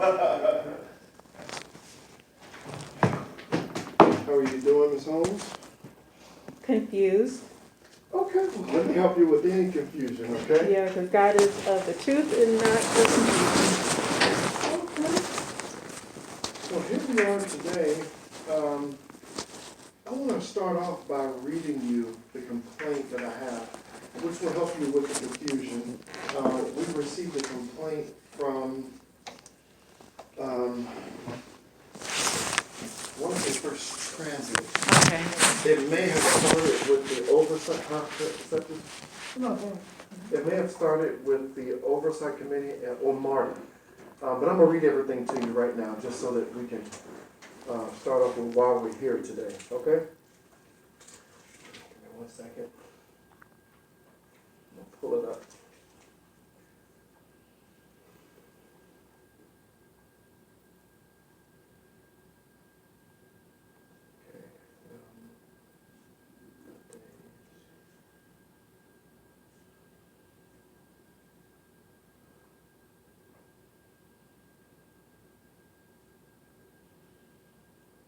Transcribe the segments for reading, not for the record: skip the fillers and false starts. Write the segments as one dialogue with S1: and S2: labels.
S1: How are you doing, Ms. Holmes?
S2: Confused.
S1: Okay, well, let me help you with any confusion, okay?
S2: Yeah, because God is of the truth and not the confusion.
S1: Okay. So here we are today. I want to start off by reading you the complaint that I have, which will help you with the confusion. We received a complaint from, one of the First Transit.
S2: Okay.
S1: It may have started with the oversight, it may have started with the oversight committee or MARTA. But I'm gonna read everything to you right now, just so that we can start off with why we're here today, okay? Give me 1 second. I'm gonna pull it up.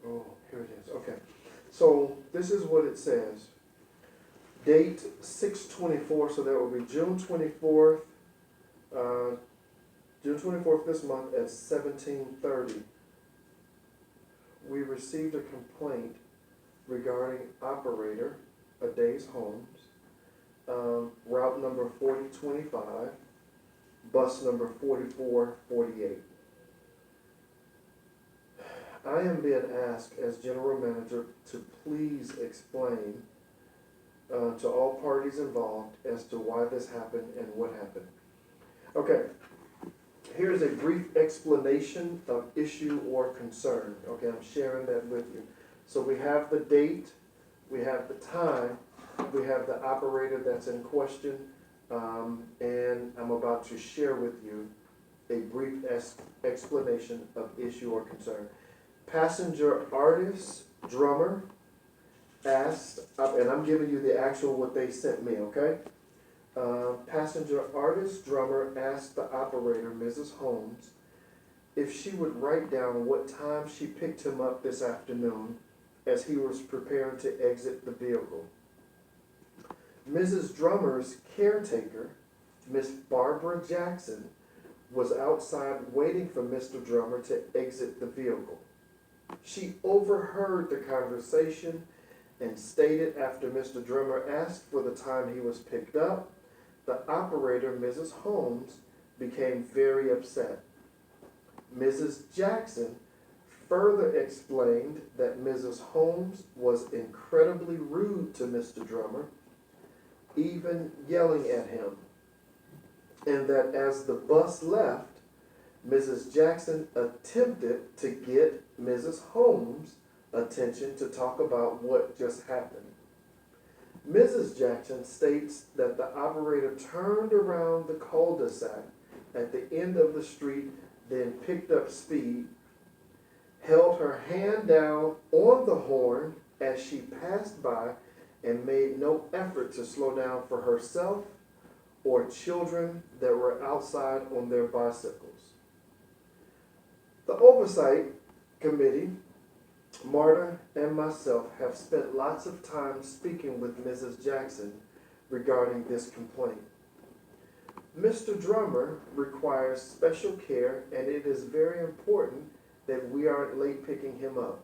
S1: Okay. Oh, here it is, okay. So this is what it says. Date 6/24, so that will be June 24th, June 24th this month at 17:30. We received a complaint regarding operator, A Days Homes, route number 4025, bus number 4448. I am being asked as general manager to please explain to all parties involved as to why this happened and what happened. Okay, here's a brief explanation of issue or concern. Okay, I'm sharing that with you. So we have the date, we have the time, we have the operator that's in question, and I'm about to share with you a brief explanation of issue or concern. Passenger artist, drummer, asked, and I'm giving you the actual what they sent me, okay? Passenger artist, drummer asked the operator, Mrs. Holmes, if she would write down what time she picked him up this afternoon as he was preparing to exit the vehicle. Mrs. Drummer's caretaker, Miss Barbara Jackson, was outside waiting for Mr. Drummer to exit the vehicle. She overheard the conversation and stated after Mr. Drummer asked for the time he was picked up, the operator, Mrs. Holmes, became very upset. Mrs. Jackson further explained that Mrs. Holmes was incredibly rude to Mr. Drummer, even yelling at him, and that as the bus left, Mrs. Jackson attempted to get Mrs. Holmes' attention to talk about what just happened. Mrs. Jackson states that the operator turned around the cul-de-sac at the end of the street, then picked up speed, held her hand down on the horn as she passed by, and made no effort to slow down for herself or children that were outside on their bicycles. The Oversight Committee, Marta and myself, have spent lots of time speaking with Mrs. Jackson regarding this complaint. Mr. Drummer requires special care, and it is very important that we aren't late picking him up.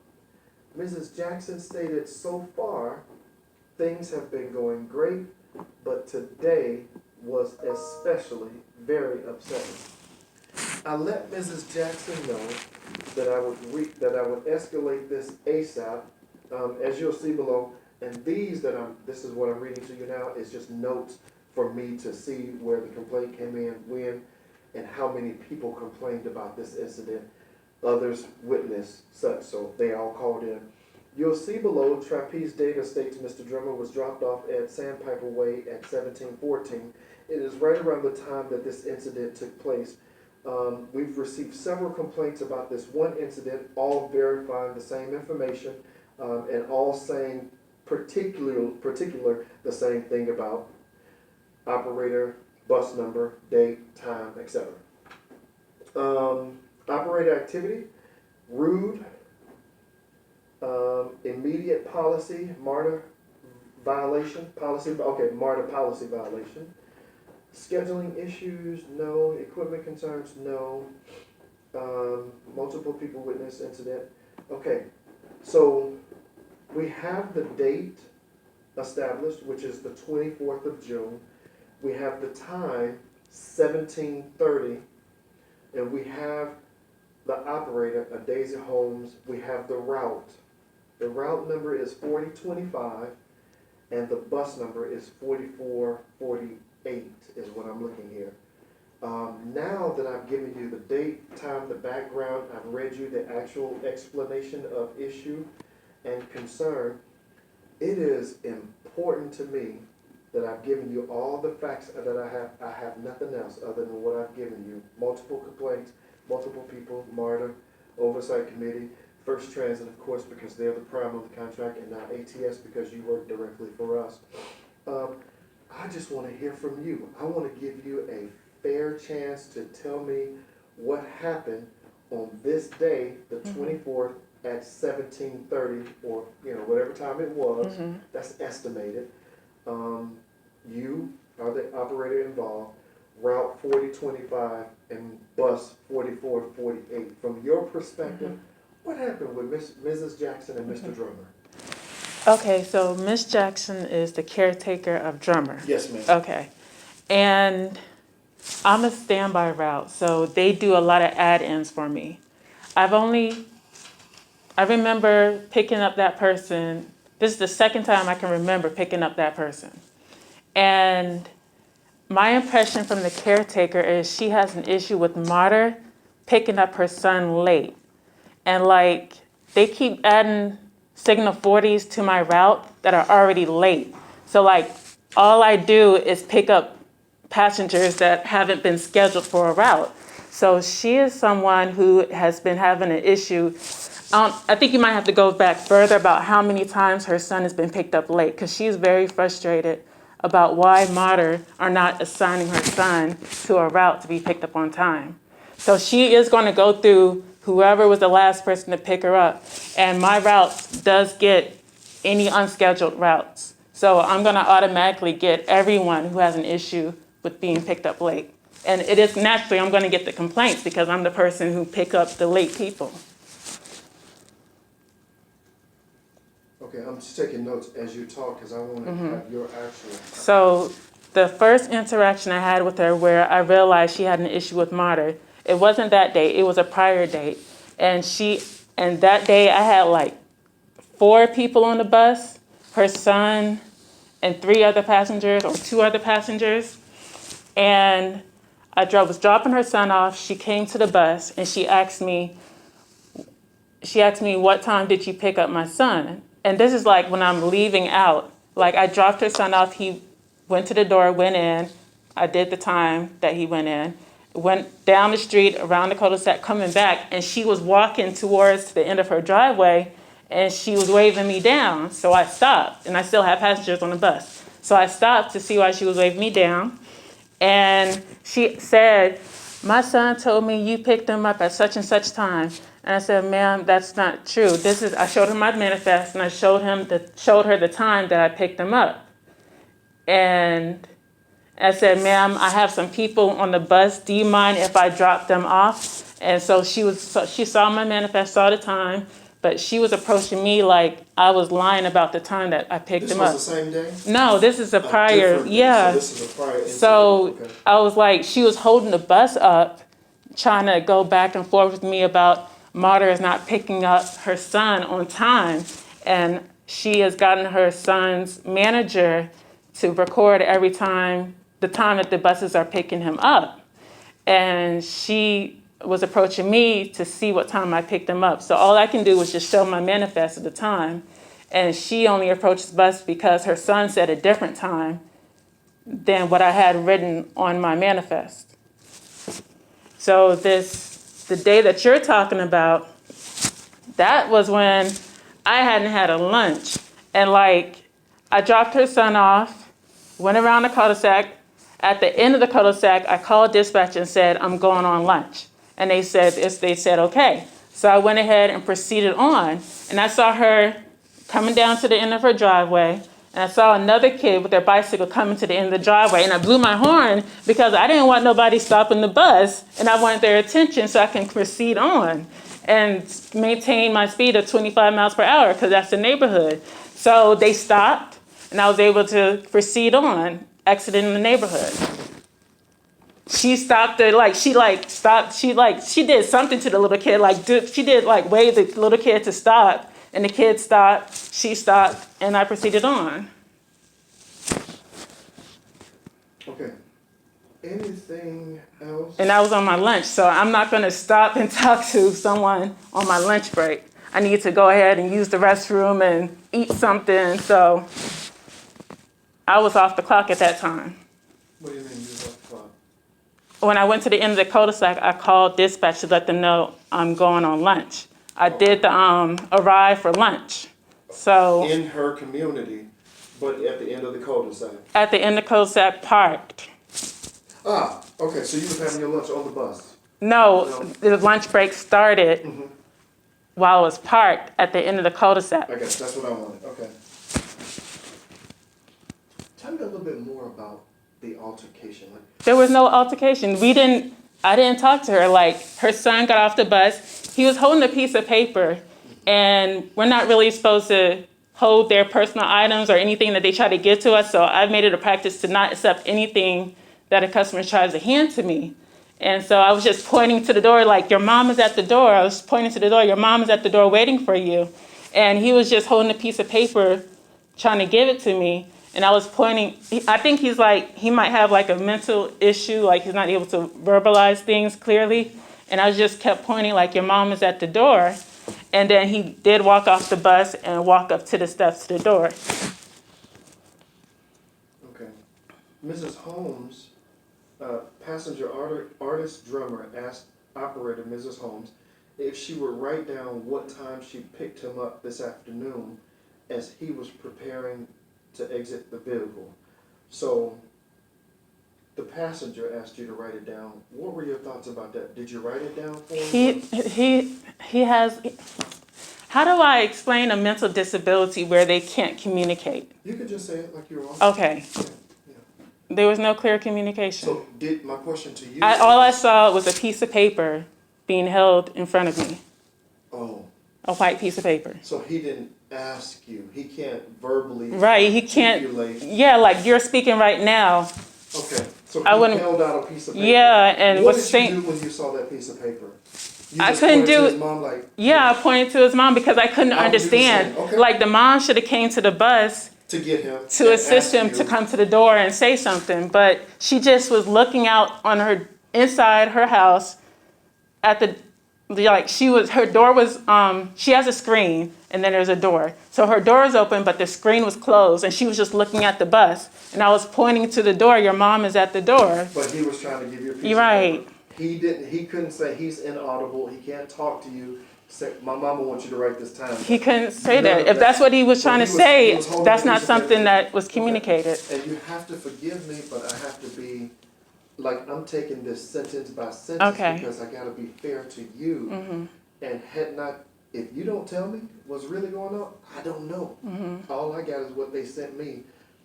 S1: Mrs. Jackson stated so far things have been going great, but today was especially very upsetting. I let Mrs. Jackson know that I would escalate this ASAP, as you'll see below. And this is what I'm reading to you now, is just notes for me to see where the complaint came in, when, and how many people complained about this incident. Others witnessed such, so they all called in. You'll see below, Trapeze data states Mr. Drummer was dropped off at Sandpiper Way at 1714. It is right around the time that this incident took place. We've received several complaints about this one incident, all verifying the same information, and all saying particular the same thing about operator, bus number, date, time, etc. Operator activity, rude, immediate policy, MARTA violation, MARTA policy violation. Scheduling issues, no. Equipment concerns, no. Multiple people witness incident. Okay, so we have the date established, which is the 24th of June. We have the time, 17:30, and we have the operator, Daisy Holmes. We have the route. The route number is 4025, and the bus number is 4448, is what I'm looking here. Now that I've given you the date, time, the background, I've read you the actual explanation of issue and concern, it is important to me that I've given you all the facts that I have. I have nothing else other than what I've given you. Multiple complaints, multiple people, MARTA, Oversight Committee, First Transit, of course, because they're the prime of the contract, and now ATS because you work directly for us. I just want to hear from you. I want to give you a fair chance to tell me what happened on this day, the 24th at 17:30, or whatever time it was. That's estimated. You are the operator involved. Route 4025 and bus 4448. From your perspective, what happened with Mrs. Jackson and Mr. Drummer?
S2: Okay, so Miss Jackson is the caretaker of Drummer.
S1: Yes, ma'am.
S2: Okay. And I'm a standby route, so they do a lot of add-ins for me. I remember picking up that person. This is the second time I can remember picking up that person. And my impression from the caretaker is she has an issue with MARTA picking up her son late. And they keep adding Signal 40s to my route that are already late. So all I do is pick up passengers that haven't been scheduled for a route. So she is someone who has been having an issue. I think you might have to go back further about how many times her son has been picked up late, because she's very frustrated about why MARTA are not assigning her son to a route to be picked up on time. So she is going to go through whoever was the last person to pick her up. And my route does get any unscheduled routes. So I'm going to automatically get everyone who has an issue with being picked up late. And it is naturally I'm going to get the complaints because I'm the person who pick up the late people.
S1: Okay, I'm just taking notes as you talk because I want to have your actual.
S2: So the first interaction I had with her where I realized she had an issue with MARTA, it wasn't that day, it was a prior date. And that day I had 4 people on the bus, her son and 3 other passengers or 2 other passengers. And I was dropping her son off. She came to the bus and she asked me, what time did you pick up my son? And this is when I'm leaving out. I dropped her son off. He went to the door, went in. I did the time that he went in. Went down the street, around the cul-de-sac, coming back. And she was walking towards the end of her driveway. And she was waving me down. So I stopped. And I still had passengers on the bus. So I stopped to see why she was waving me down. And she said, my son told me you picked him up at such and such time. And I said, ma'am, that's not true. I showed her my manifest, and I showed her the time that I picked him up. And I said, ma'am, I have some people on the bus. Do you mind if I drop them off? And so she saw my manifest, saw the time, but she was approaching me like I was lying about the time that I picked him up.
S1: This was the same day?
S2: No, this is a prior, yeah.
S1: So this is a prior incident.
S2: So
S1: Okay.
S2: I was she was holding the bus up, trying to go back and forth with me about MARTA is not picking up her son on time. And she has gotten her son's manager to record every time, the time that the buses are picking him up. And she was approaching me to see what time I picked him up. So all I can do was just show my manifest at the time. And she only approached the bus because her son said a different time than what I had written on my manifest. So the day that you're talking about, that was when I hadn't had a lunch. And I dropped her son off, went around the cul-de-sac. At the end of the cul-de-sac, I called dispatch and said, I'm going on lunch. And they said, okay. So I went ahead and proceeded on. And I saw her coming down to the end of her driveway. And I saw another kid with their bicycle coming to the end of the driveway. And I blew my horn because I didn't want nobody stopping the bus. And I wanted their attention so I can proceed on and maintain my speed of 25 miles per hour because that's the neighborhood. So they stopped and I was able to proceed on, exiting the neighborhood. She stopped it, she did something to the little kid, wave the little kid to stop, and the kid stopped, she stopped, and I proceeded on.
S1: Okay. Anything else?
S2: And I was on my lunch, so I'm not gonna stop and talk to someone on my lunch break. I need to go ahead and use the restroom and eat something, so I was off the clock at that time.
S1: What do you mean you was off the clock?
S2: When I went to the end of the cul-de-sac, I called dispatch to let them know I'm going on lunch. I did the arrive for lunch. So
S1: In her community, but at the end of the cul-de-sac.
S2: at the end of the cul-de-sac parked.
S1: Ah, okay, so you was having your lunch on the bus.
S2: No, the lunch break started
S1: Mm-hmm.
S2: while I was parked at the end of the cul-de-sac.
S1: I guess that's what I wanted, okay. Tell me a little bit more about the altercation.
S2: There was no altercation. I didn't talk to her. Like, her son got off the bus. He was holding a piece of paper, and we're not really supposed to hold their personal items or anything that they try to give to us. So I've made it a practice to not accept anything that a customer tries to hand to me. And so I was just pointing to the door, like, your mom is at the door. I was pointing to the door, your mom is at the door waiting for you. And he was just holding a piece of paper, trying to give it to me. And I was pointing, I think he might have like a mental issue, like he's not able to verbalize things clearly. And I just kept pointing like, your mom is at the door. And then he did walk off the bus and walk up to the steps to the door.
S1: Okay. Mrs. Holmes, passenger artist drummer asked operator Mrs. Holmes if she would write down what time she picked him up this afternoon as he was preparing to exit the vehicle. So the passenger asked you to write it down. What were your thoughts about that? Did you write it down for him?
S2: He has, how do I explain a mental disability where they can't communicate?
S1: You could just say it like you're on.
S2: Okay,
S1: Yeah, yeah.
S2: there was no clear communication.
S1: So my question to you
S2: All I saw was a piece of paper being held in front of me,
S1: oh,
S2: a white piece of paper.
S1: so he didn't ask you. He can't verbally
S2: Right, he can't,
S1: articulate.
S2: yeah, like you're speaking right now.
S1: Okay, so
S2: I
S1: he
S2: wouldn't-
S1: held out a piece of paper.
S2: Yeah, and
S1: What
S2: was
S1: did you
S2: saying,
S1: do when you saw that piece of paper? You
S2: I
S1: just
S2: couldn't
S1: pointed to
S2: do
S1: his
S2: it.
S1: mom like,
S2: Yeah, I pointed to his mom because I couldn't
S1: I would do the
S2: understand.
S1: same. Okay.
S2: Like the mom should have came to the bus
S1: to get him
S2: to
S1: and
S2: assist
S1: ask
S2: him
S1: you.
S2: to come to the door and say something, but she just was looking out on her inside her house at her door was she has a screen and then there's a door. So her door is open, but the screen was closed and she was just looking at the bus. And I was pointing to the door, your mom is at the door.
S1: But he was trying to give you a piece
S2: You're
S1: of
S2: right.
S1: paper. He couldn't say he's inaudible, he can't talk to you. Say, my mama wants you to write this time.
S2: He couldn't say
S1: None
S2: that.
S1: of
S2: If that's what he was
S1: So
S2: trying to
S1: he was
S2: say,
S1: holding
S2: that's
S1: a
S2: not
S1: piece of paper.
S2: something that was
S1: Okay.
S2: communicated.
S1: And you have to forgive me, but I have to be, like, I'm taking this sentence by sentence
S2: Okay.
S1: because I gotta be fair to you.
S2: Mm-hmm.
S1: And if you don't tell me what's really going on, I don't know.
S2: Mm-hmm.
S1: All I got is what they sent me.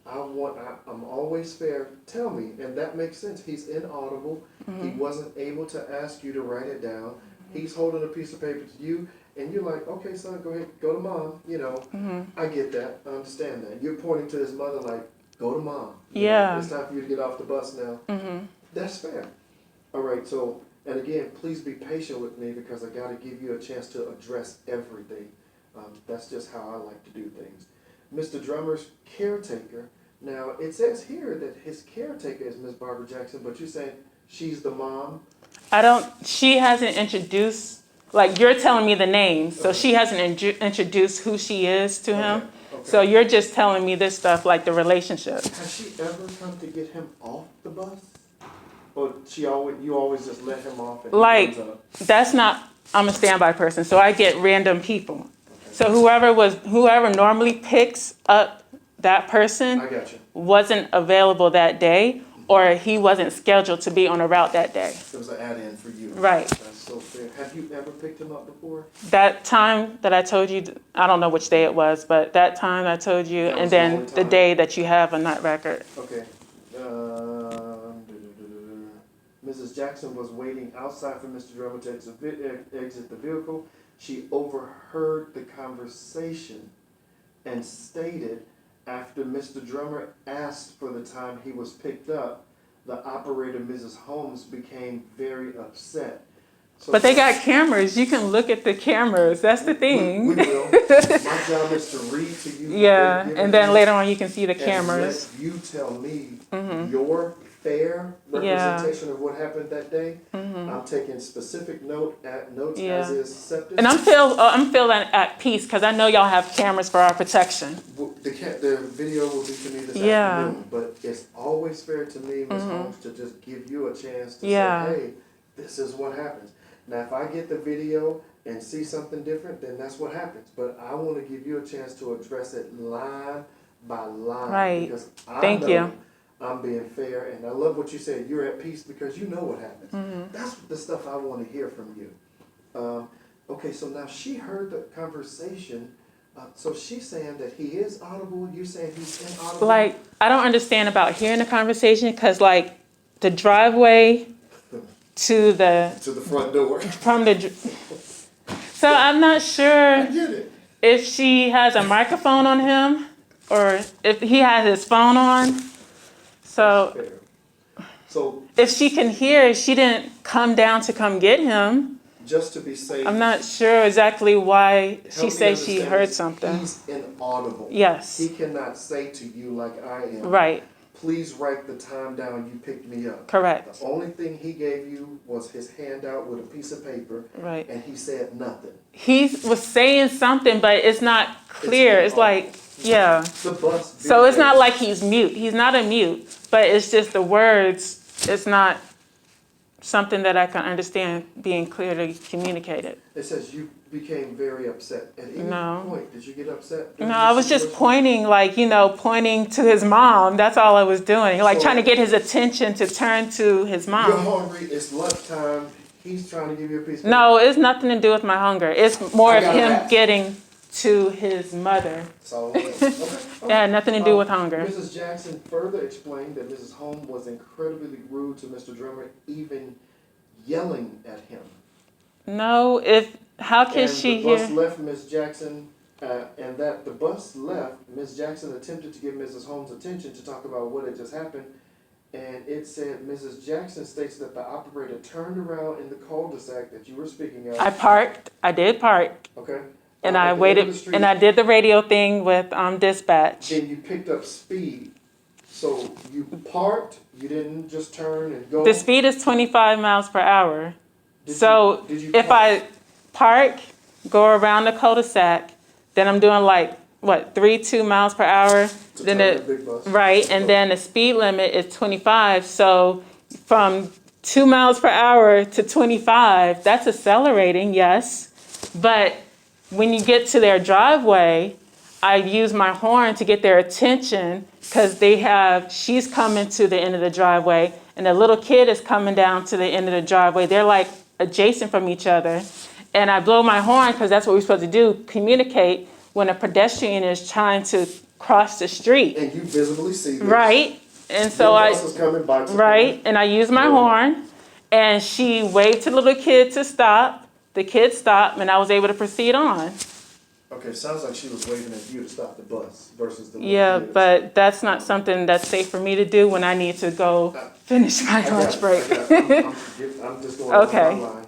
S1: I'm always fair. Tell me, and that makes sense. He's inaudible.
S2: Mm-hmm.
S1: He wasn't able to ask you to write it down. He's holding a piece of paper to you, and you're like, okay, son, go ahead, go to mom. You know,
S2: Mm-hmm.
S1: I get that. I understand that. You're pointing to his mother like, go to mom. You know,
S2: Yeah.
S1: it's time for you to get off the bus now.
S2: Mm-hmm.
S1: That's fair. All right, so, and again, please be patient with me because I got to give you a chance to address everything. That's just how I like to do things. Mr. Drummer's caretaker. Now, it says here that his caretaker is Miss Barbara Jackson, but you're saying she's the mom?
S2: She hasn't introduced, like you're telling me the name, so
S1: Okay.
S2: she hasn't introduced who she is to him.
S1: Okay.
S2: So you're just telling me this stuff, like the relationship.
S1: Has she ever come to get him off the bus? Or you always just let him off and he
S2: Like,
S1: comes up?
S2: that's not, I'm a standby person, so I get random people. So whoever normally picks up that person
S1: I got you.
S2: wasn't available that day, or he wasn't scheduled to be on a route that day.
S1: It was an add-in for you.
S2: Right.
S1: That's so fair. Have you ever picked him up before?
S2: That time that I told you, I don't know which day it was, but that time I told you,
S1: That was
S2: and
S1: the
S2: then
S1: only
S2: the
S1: time?
S2: day that you have on that record.
S1: Okay. Mrs. Jackson was waiting outside for Mr. Drummer to exit the vehicle. She overheard the conversation and stated after Mr. Drummer asked for the time he was picked up, the operator, Mrs. Holmes, became very upset. So
S2: But they got cameras. You can look at the cameras. That's the
S1: we
S2: thing.
S1: will. My job is to read to you. what
S2: Yeah,
S1: they're giving
S2: and then
S1: you
S2: later on you can see the
S1: and
S2: cameras.
S1: let you tell me
S2: Mhm.
S1: your fair
S2: Yeah.
S1: representation of what happened that day.
S2: Mhm.
S1: I'm taking specific notes
S2: Yeah.
S1: as is accepted.
S2: And I'm feeling at peace because I know y'all have cameras for our protection.
S1: The video will be to me this
S2: Yeah.
S1: afternoon, but it's always fair to me, Ms. Holmes, to just give you a chance to
S2: Yeah.
S1: say, hey, this is what happens. Now, if I get the video and see something different, then that's what happens. But I want to give you a chance to address it line by line.
S2: Right.
S1: Because I
S2: Thank
S1: know
S2: you.
S1: I'm being fair, and I love what you said. You're at peace because you know what happens.
S2: Mhm.
S1: That's the stuff I want to hear from you. Okay, so now she heard the conversation. So she's saying that he is audible. You're saying he's inaudible.
S2: Like, I don't understand about hearing the conversation because, like, the driveway to the,
S1: to the front door.
S2: from the, so I'm not
S1: I
S2: sure
S1: get it.
S2: if she has a microphone on him or if he has his phone on. So
S1: Fair. So
S2: if she can hear, she didn't come down to come get him.
S1: just to be safe,
S2: I'm not sure exactly why
S1: help
S2: she
S1: me
S2: says she
S1: understand
S2: heard
S1: this.
S2: something.
S1: He's inaudible.
S2: Yes,
S1: He cannot say to you like I am.
S2: right,
S1: Please write the time down you picked me up.
S2: correct,
S1: The only thing he gave you was his handout with a piece of paper,
S2: right.
S1: and he said nothing.
S2: He was saying something, but it's not clear. It's like, yeah.
S1: The bus.
S2: So it's not like he's mute. He's not a mute, but it's just the words. It's not something that I can understand being clearly communicated.
S1: It says you became very upset. At any
S2: No.
S1: point, did you get upset?
S2: No, I was just pointing, like, pointing to his mom. That's all I was doing. Like,
S1: So-
S2: trying to get his attention to turn to his
S1: You're
S2: mom.
S1: hungry. It's lunchtime. He's trying to give you a piece of
S2: No, it's nothing to do with my hunger. It's more
S1: I
S2: of
S1: got
S2: him
S1: that.
S2: getting to his mother.
S1: So, okay.
S2: It had nothing to do with hunger.
S1: Mrs. Jackson further explained that Mrs. Holmes was incredibly rude to Mr. Drummer, even yelling at him.
S2: No, how can
S1: And
S2: she
S1: the bus
S2: hear?
S1: left Miss Jackson, and that the bus left, Miss Jackson attempted to get Mrs. Holmes' attention to talk about what had just happened, and it said Mrs. Jackson states that the operator turned around in the cul-de-sac that you were speaking of.
S2: I did park,
S1: Okay.
S2: and
S1: At
S2: I
S1: the end of
S2: waited,
S1: the street.
S2: and I did the radio thing with dispatch.
S1: Then you picked up speed. So you parked, you didn't just turn and go.
S2: The speed is 25 miles per hour.
S1: Did
S2: So
S1: you- did you
S2: if
S1: park?
S2: I park, go around the cul-de-sac, then I'm doing like, 2 miles per hour?
S1: To
S2: Then
S1: turn
S2: it,
S1: the big bus.
S2: right, and then the speed limit is 25. So from 2 miles per hour to 25, that's accelerating, yes. But when you get to their driveway, I use my horn to get their attention because she's coming to the end of the driveway and the little kid is coming down to the end of the driveway. They're like adjacent from each other. And I blow my horn because that's what we're supposed to do, communicate when a pedestrian is trying to cross the street.
S1: And you visibly see this.
S2: Right? And so
S1: The bus is coming by.
S2: right, and I use my horn and she waved to the little kid to stop. The kid stopped and I was able to proceed on.
S1: Okay, sounds like she was waving at you to stop the bus versus the little
S2: Yeah,
S1: kids.
S2: but that's not something that's safe for me to do when I need to go finish my
S1: I got
S2: lunch
S1: it,
S2: break.
S1: I got it. I'm just going
S2: Okay.
S1: line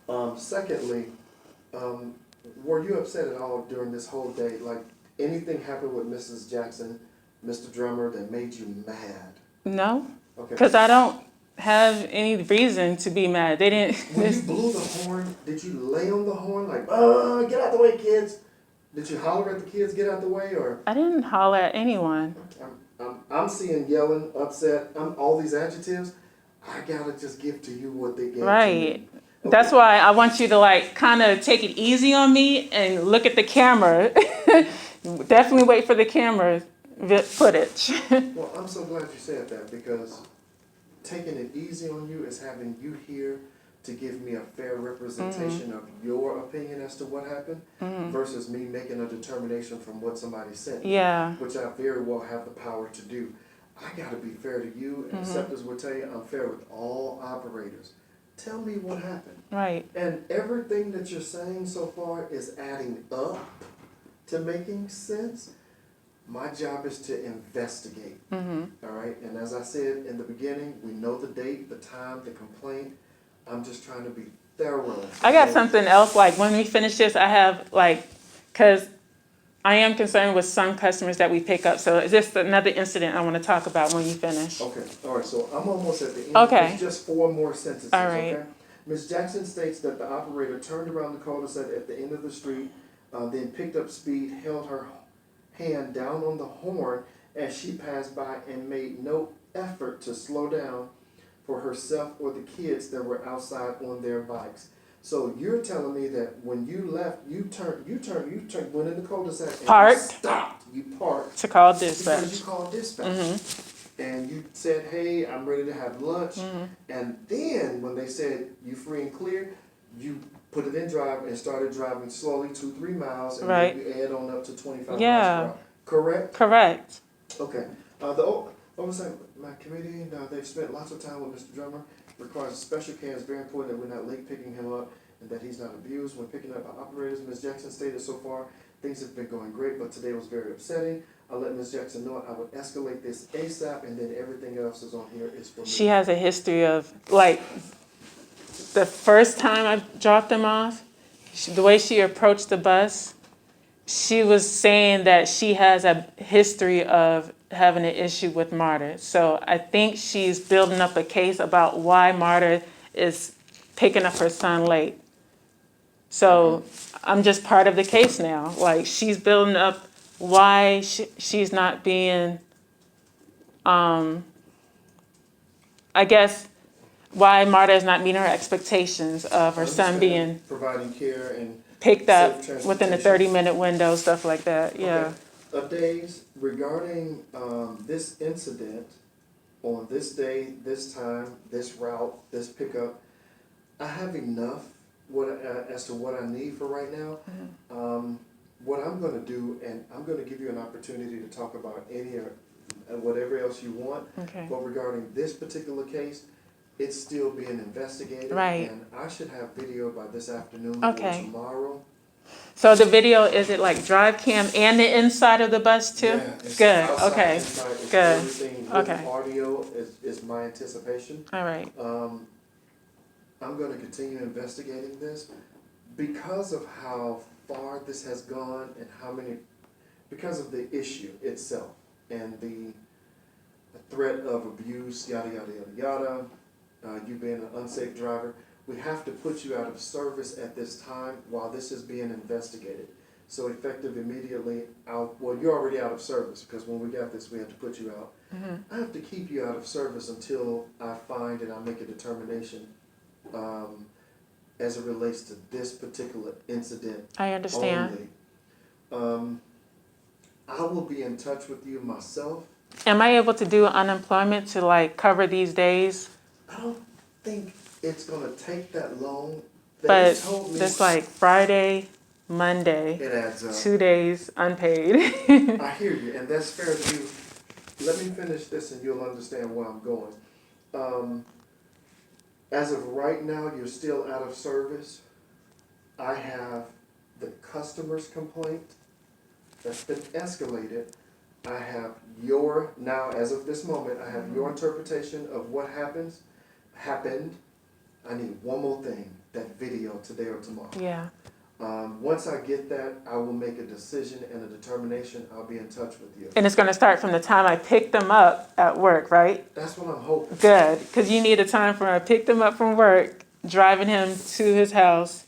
S1: by line. Secondly, were you upset at all during this whole day? Like, anything happened with Mrs. Jackson, Mr. Drummer, that made you mad?
S2: No,
S1: Okay.
S2: because I don't have any reason to be mad. They didn't.
S1: When you blew the horn, did you lay on the horn like, get out the way, kids? Did you holler at the kids, get out the way, or?
S2: I didn't holler at anyone.
S1: I'm seeing yelling, upset, all these adjectives. I gotta just give to you what they gave to
S2: Right.
S1: me.
S2: That's why I want you to like kind of take it easy on me and look at the camera. Definitely wait for the camera footage.
S1: Well, I'm so glad you said that because taking it easy on you is having you here to give me a fair representation of your opinion as to what happened versus me making a determination from what somebody said.
S2: Yeah.
S1: Which I very well have the power to do. I gotta be fair to you, and acceptors will tell you I'm fair with all operators. Tell me what happened.
S2: Right.
S1: And everything that you're saying so far is adding up to making sense. My job is to investigate. All right? And as I said in the beginning, we know the date, the time, the complaint. I'm just trying to be thorough.
S2: I got something else, like when we finish this, I have like, because I am concerned with some customers that we pick up. So is this another incident I want to talk about when you finish?
S1: Okay, all right, so I'm almost at the end.
S2: Okay.
S1: There's just 4 more sentences,
S2: All right.
S1: okay? Ms. Jackson states that the operator turned around the cul-de-sac at the end of the street, then picked up speed, held her hand down on the horn as she passed by and made no effort to slow down for herself or the kids that were outside on their bikes. So you're telling me that when you left, you went in the cul-de-sac and
S2: Parked.
S1: you stopped. You parked
S2: To call
S1: because
S2: dispatch.
S1: you called dispatch. And you said, hey, I'm ready to have lunch. And then when they said you free and clear, you put it in drive and started driving slowly 2-3 miles, and
S2: Right.
S1: then you add on up to 25
S2: Yeah.
S1: miles per hour. Correct?
S2: Correct.
S1: Okay. Oversight my committee, they've spent lots of time with Mr. Drummer. Requires special care. It's very important that we're not late picking him up and that he's not abused when picking up our operators. Ms. Jackson stated so far things have been going great, but today was very upsetting. I'll let Ms. Jackson know I would escalate this ASAP, and then everything else is on here is for me.
S2: She has a history of, like, the first time I dropped them off, the way she approached the bus, she was saying that she has a history of having an issue with Marta. So I think she's building up a case about why Marta is picking up her son late. So I'm just part of the case now. Like, she's building up why she's not being, I guess, why Marta is not meeting her expectations of her son being
S1: providing care and
S2: picked up
S1: safe
S2: within a
S1: transportation.
S2: 30-minute window, stuff like that. Yeah.
S1: Okay. Days regarding this incident on this day, this time, this route, this pickup, I have enough as to what I need for right now. What I'm going to do, and I'm going to give you an opportunity to talk about any or whatever else you want.
S2: Okay.
S1: But regarding this particular case, it's still being investigated.
S2: Right.
S1: And I should have video by this afternoon
S2: Okay.
S1: or tomorrow.
S2: So the video, is it like drive cam and the inside of the bus too?
S1: Yeah, it's
S2: Good.
S1: outside,
S2: Okay.
S1: inside, it's
S2: Good.
S1: everything with
S2: Okay.
S1: audio is my anticipation.
S2: All right.
S1: I'm going to continue investigating this because of how far this has gone and because of the issue itself and the threat of abuse, yada, yada, yada, yada, you being an unsafe driver. We have to put you out of service at this time while this is being investigated. So effective immediately you're already out of service because when we got this, we had to put you out. I have to keep you out of service until I find and I make a determination as it relates to this particular incident.
S2: I understand.
S1: Only. I will be in touch with you myself.
S2: Am I able to do unemployment to like cover these days?
S1: I don't think it's gonna take that long. They
S2: But
S1: told me
S2: it's like Friday, Monday,
S1: it adds up.
S2: 2 days unpaid.
S1: I hear you, and that's fair to you. Let me finish this and you'll understand where I'm going. As of right now, you're still out of service. I have the customer's complaint that's been escalated. I have now as of this moment, I have your interpretation of what happened. I need one more thing, that video today or tomorrow.
S2: Yeah.
S1: Once I get that, I will make a decision and a determination. I'll be in touch with you.
S2: And it's going to start from the time I picked them up at work, right?
S1: That's what I'm hoping.
S2: Good. Because you need a time for I picked him up from work, driving him to his house.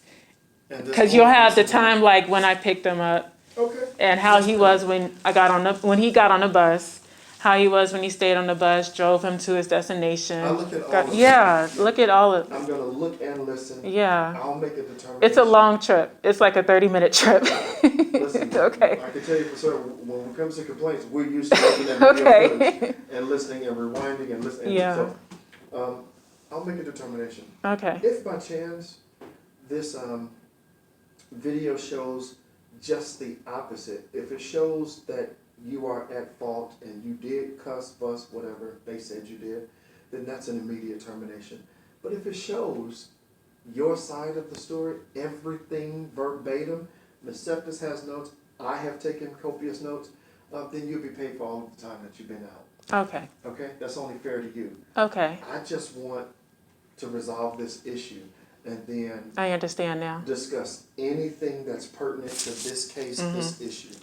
S2: Because you'll have the time like when I picked him up.
S1: Okay.
S2: And how he was when he got on the bus, how he was when he stayed on the bus, drove him to his destination.
S1: I look at all of it.
S2: Look at all of
S1: I'm gonna look and listen.
S2: Yeah.
S1: I'll make a determination.
S2: It's a long trip. It's like a 30-minute trip.
S1: Listen,
S2: Okay.
S1: I can tell you for certain, when it comes to complaints, we're used to looking at video footage and listening and rewinding and listening.
S2: Yeah.
S1: So I'll make a determination.
S2: Okay.
S1: If by chance this video shows just the opposite, if it shows that you are at fault and you did cuss, fuss, whatever they said you did, then that's an immediate termination. But if it shows your side of the story, everything verbatim, Ms. Septis has notes, I have taken copious notes, then you'll be paid for all of the time that you've been out.
S2: Okay.
S1: Okay? That's only fair to you.
S2: Okay.
S1: I just want to resolve this issue and then
S2: I understand now.
S1: discuss anything that's pertinent to this case, this issue.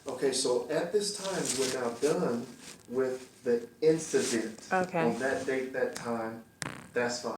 S1: Okay, so at this time, we're now done with the incident.
S2: Okay.
S1: On that date, that time, that's fine.